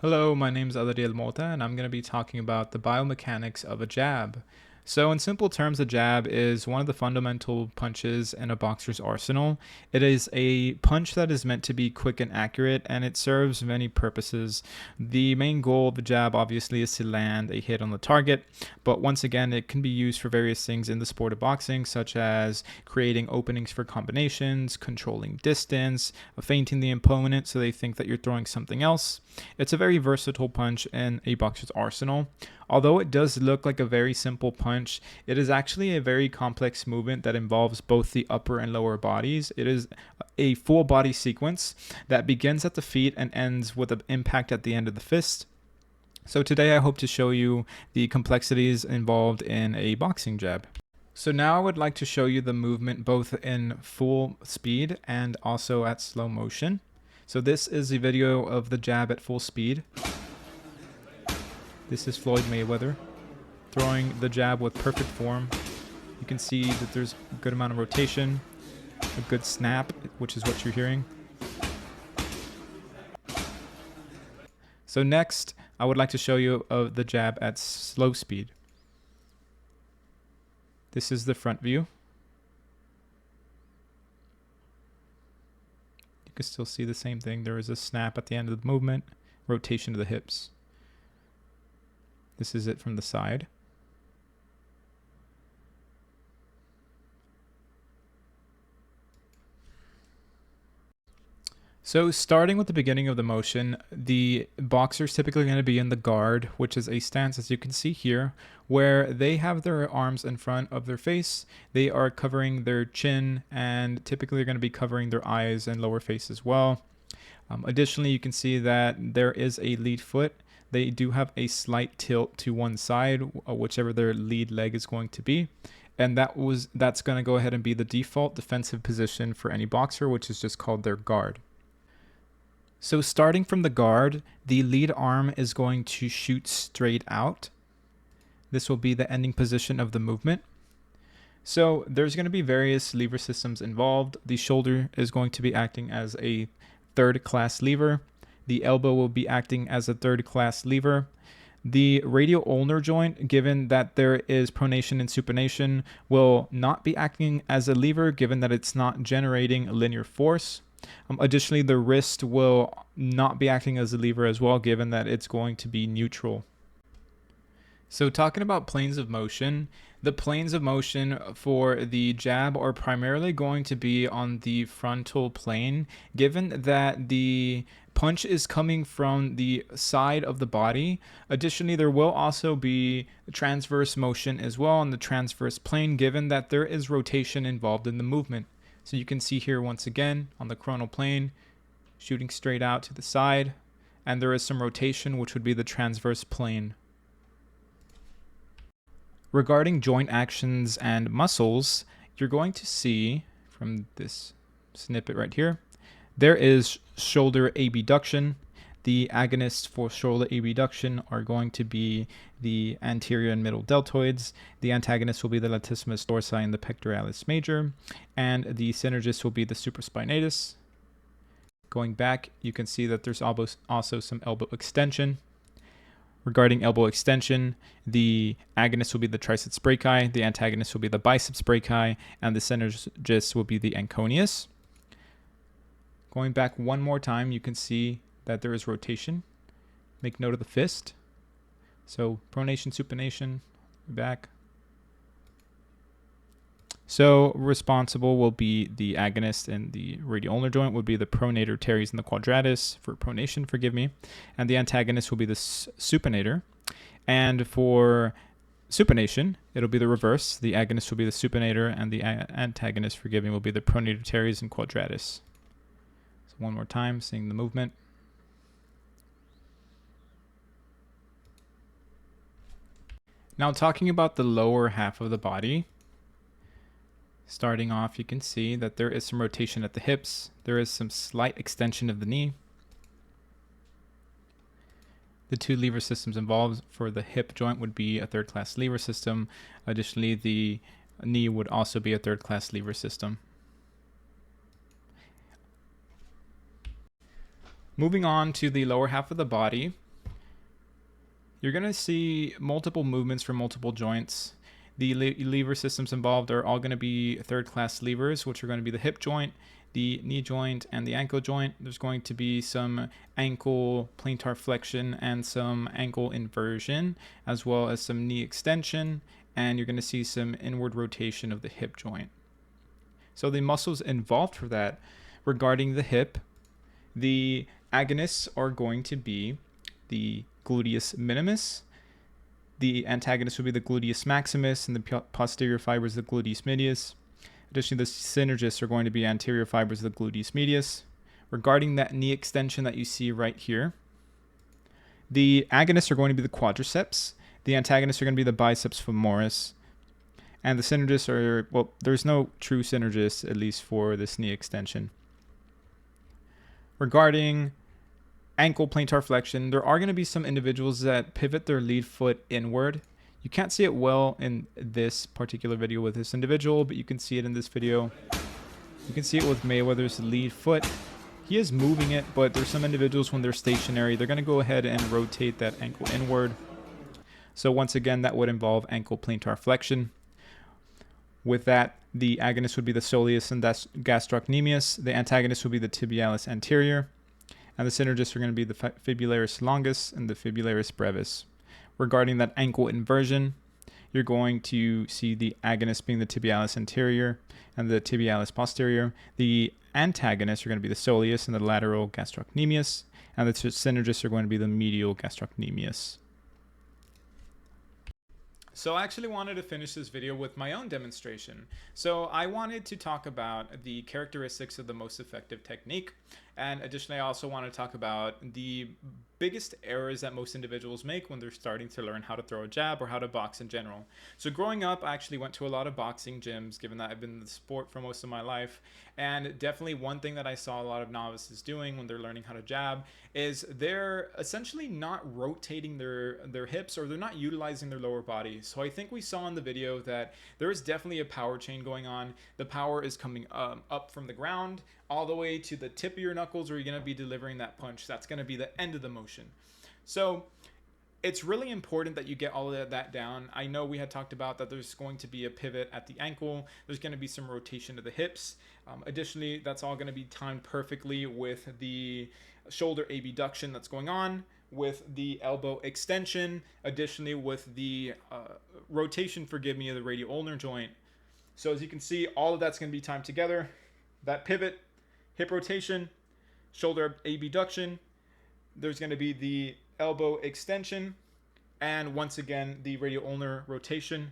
Hello, my name is Adriel Mota, and I'm going to be talking about the biomechanics of a jab. So, in simple terms, a jab is one of the fundamental punches in a boxer's arsenal. It is a punch that is meant to be quick and accurate, and it serves many purposes. The main goal of the jab, obviously, is to land a hit on the target, but once again, it can be used for various things in the sport of boxing, such as creating openings for combinations, controlling distance, feinting the opponent so they think that you're throwing something else. It's a very versatile punch in a boxer's arsenal. Although it does look like a very simple punch, it is actually a very complex movement that involves both the upper and lower bodies. It is a full body sequence that begins at the feet and ends with an impact at the end of the fist. So today I hope to show you the complexities involved in a boxing jab. So now I would like to show you the movement both in full speed and also at slow motion. So this is a video of the jab at full speed. This is Floyd Mayweather throwing the jab with perfect form. You can see that there's a good amount of rotation, a good snap, which is what you're hearing. So next, I would like to show you the jab at slow speed. This is the front view. You can still see the same thing. There is a snap at the end of the movement, rotation to the hips. This is it from the side. So starting with the beginning of the motion, the boxer is typically going to be in the guard, which is a stance, as you can see here, where they have their arms in front of their face. They are covering their chin, and typically they're going to be covering their eyes and lower face as well. Additionally, you can see that there is a lead foot. They do have a slight tilt to one side, whichever their lead leg is going to be. And that's going to go ahead and be the default defensive position for any boxer, which is just called their guard. So starting from the guard, the lead arm is going to shoot straight out. This will be the ending position of the movement. So there's going to be various lever systems involved. The shoulder is going to be acting as a third-class lever. The elbow will be acting as a third-class lever. The radial ulnar joint, given that there is pronation and supination, will not be acting as a lever, given that it's not generating linear force. Additionally, the wrist will not be acting as a lever as well, given that it's going to be neutral. So talking about planes of motion, the planes of motion for the jab are primarily going to be on the frontal plane, given that the punch is coming from the side of the body. Additionally, there will also be transverse motion as well on the transverse plane, given that there is rotation involved in the movement. So you can see here once again on the coronal plane, shooting straight out to the side, and there is some rotation, which would be the transverse plane. Regarding joint actions and muscles, you're going to see from this snippet right here, there is shoulder abduction. The agonists for shoulder abduction are going to be the anterior and middle deltoids. The antagonists will be the latissimus dorsi and the pectoralis major, and the synergists will be the supraspinatus. Going back, you can see that there's also some elbow extension. Regarding elbow extension, the agonist will be the triceps brachii, the antagonist will be the biceps brachii, and the synergist will be the anconeus. Going back one more time, you can see that there is rotation. Make note of the fist. So pronation, supination, back. So responsible will be the agonist, and the radial ulnar joint would be the pronator teres and the quadratus for pronation, forgive me. And the antagonist will be the supinator. And for supination, it'll be the reverse. The agonist will be the supinator, and the antagonist, forgive me, will be the pronator teres and quadratus. So one more time, seeing the movement. Now talking about the lower half of the body, starting off, you can see that there is some rotation at the hips. There is some slight extension of the knee. The two lever systems involved for the hip joint would be a third-class lever system. Additionally, the knee would also be a third-class lever system. Moving on to the lower half of the body, you're going to see multiple movements for multiple joints. The lever systems involved are all going to be third-class levers, which are going to be the hip joint, the knee joint, and the ankle joint. There's going to be some ankle plantar flexion and some ankle inversion, as well as some knee extension, and you're going to see some inward rotation of the hip joint. So the muscles involved for that, regarding the hip, the agonists are going to be the gluteus minimus. The antagonist would be the gluteus maximus, and the posterior fibers the gluteus medius. Additionally, the synergists are going to be anterior fibers of the gluteus medius. Regarding that knee extension that you see right here, the agonists are going to be the quadriceps. The antagonists are going to be the biceps femoris. And the synergists are, well, there's no true synergist, at least for this knee extension. Regarding ankle plantar flexion, there are going to be some individuals that pivot their lead foot inward. You can't see it well in this particular video with this individual, but you can see it in this video. You can see it with Mayweather's lead foot. He is moving it, but there's some individuals when they're stationary, they're going to go ahead and rotate that ankle inward. So once again, that would involve ankle plantar flexion. With that, the agonist would be the soleus and gastrocnemius. The antagonist would be the tibialis anterior. And the synergists are going to be the fibularis longus and the fibularis brevis. Regarding that ankle inversion, you're going to see the agonist being the tibialis anterior and the tibialis posterior. The antagonists are going to be the soleus and the lateral gastrocnemius. And the synergists are going to be the medial gastrocnemius. So I actually wanted to finish this video with my own demonstration. So I wanted to talk about the characteristics of the most effective technique. And additionally, I also want to talk about the biggest errors that most individuals make when they're starting to learn how to throw a jab or how to box in general. So growing up, I actually went to a lot of boxing gyms, given that I've been in the sport for most of my life. And definitely one thing that I saw a lot of novices doing when they're learning how to jab is they're essentially not rotating their hips, or they're not utilizing their lower body. So I think we saw in the video that there is definitely a power chain going on. The power is coming up from the ground all the way to the tip of your knuckles, where you're going to be delivering that punch. That's going to be the end of the motion. So it's really important that you get all of that down. I know we had talked about that there's going to be a pivot at the ankle. There's going to be some rotation to the hips. Additionally, that's all going to be timed perfectly with the shoulder abduction that's going on, with the elbow extension, additionally with the rotation, of the radial ulnar joint. So as you can see, all of that's going to be timed together. That pivot, hip rotation, shoulder abduction, there's going to be the elbow extension, and once again the radial ulnar rotation,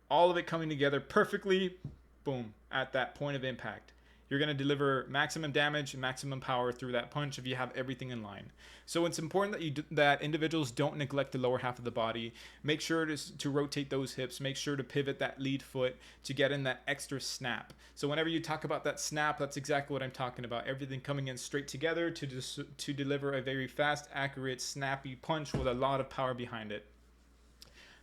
all of it coming together perfectly, boom, at that point of impact. You're going to deliver maximum damage and maximum power through that punch if you have everything in line. So it's important that individuals don't neglect the lower half of the body. Make sure to rotate those hips. Make sure to pivot that lead foot to get in that extra snap. So whenever you talk about that snap, that's exactly what I'm talking about. Everything coming in straight together to deliver a very fast, accurate, snappy punch with a lot of power behind it.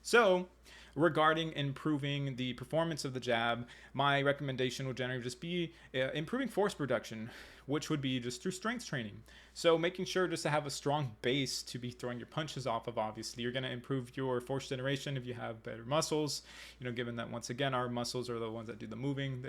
So regarding improving the performance of the jab, my recommendation would generally just be improving force production, which would be just through strength training. So making sure just to have a strong base to be throwing your punches off of. Obviously, you're going to improve your force generation if you have better muscles, given that once again our muscles are the ones that do the moving,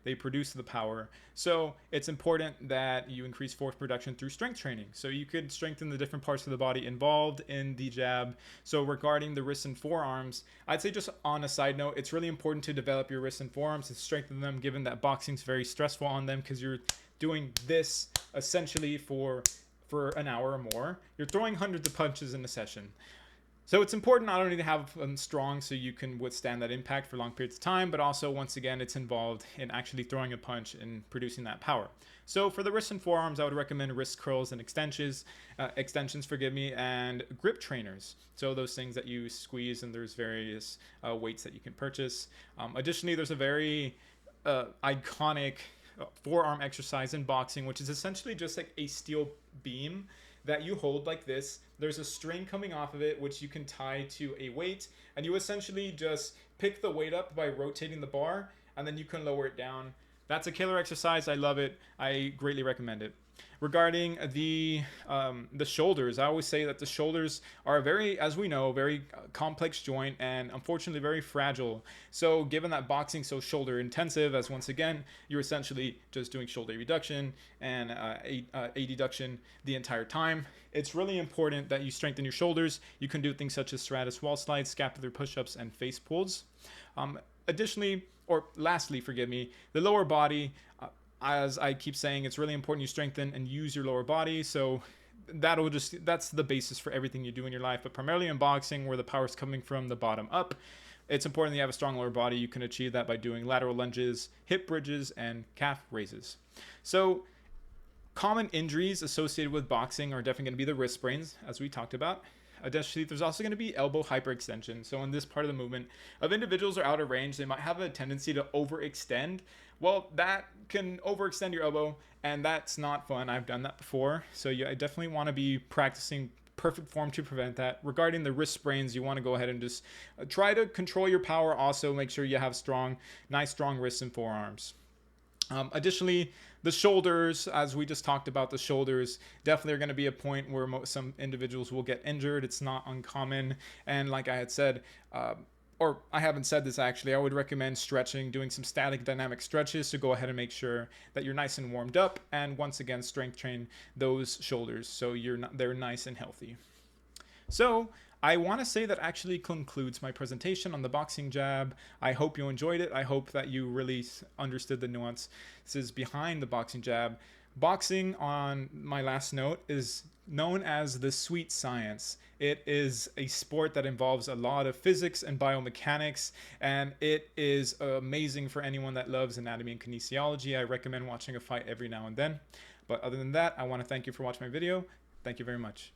they produce the power. So it's important that you increase force production through strength training. So you could strengthen the different parts of the body involved in the jab. So regarding the wrists and forearms, I'd say, just on a side note, it's really important to develop your wrists and forearms and strengthen them, given that boxing is very stressful on them, because you're doing this essentially for an hour or more. You're throwing hundreds of punches in a session. So it's important not only to have them strong so you can withstand that impact for long periods of time, but also, once again, it's involved in actually throwing a punch and producing that power. So for the wrists and forearms, I would recommend wrist curls and extensions, and grip trainers. So those things that you squeeze, and there's various weights that you can purchase. Additionally, there's a very iconic forearm exercise in boxing, which is essentially just like a steel beam that you hold like this. There's a string coming off of it, which you can tie to a weight, and you essentially just pick the weight up by rotating the bar, and then you can lower it down. That's a killer exercise. I love it. I greatly recommend it. Regarding the shoulders, I always say that the shoulders are a very, as we know, very complex joint and unfortunately very fragile. So given that boxing so shoulder intensive, as once again you're essentially just doing shoulder reduction and a deduction the entire time, it's really important that you strengthen your shoulders. You can do things such as serratus wall slides, scapular push-ups, and face pulls. Additionally, or lastly, forgive me, the lower body. As I keep saying, it's really important you strengthen and use your lower body. So that's the basis for everything you do in your life. But primarily in boxing, where the power is coming from the bottom up, it's important that you have a strong lower body. You can achieve that by doing lateral lunges, hip bridges, and calf raises. So common injuries associated with boxing are definitely going to be the wrist sprains, as we talked about. Additionally, there's also going to be elbow hyperextension. So in this part of the movement, if individuals are out of range, they might have a tendency to overextend. Well, that can overextend your elbow, and that's not fun. I've done that before. So I definitely want to be practicing perfect form to prevent that. Regarding the wrist sprains, you want to go ahead and just try to control your power. Also, make sure you have nice strong wrists and forearms. Additionally, the shoulders, as we just talked about, the shoulders definitely are going to be a point where some individuals will get injured. It's not uncommon. And like I had said, or I haven't said this actually, I would recommend stretching, doing some static dynamic stretches to go ahead and make sure that you're nice and warmed up. And once again, strength train those shoulders so they're nice and healthy. So I want to say that actually concludes my presentation on the boxing jab. I hope you enjoyed it. I hope that you really understood the nuances behind the boxing jab. Boxing, on my last note, is known as the sweet science. It is a sport that involves a lot of physics and biomechanics, and it is amazing for anyone that loves anatomy and kinesiology. I recommend watching a fight every now and then. But other than that, I want to thank you for watching my video. Thank you very much.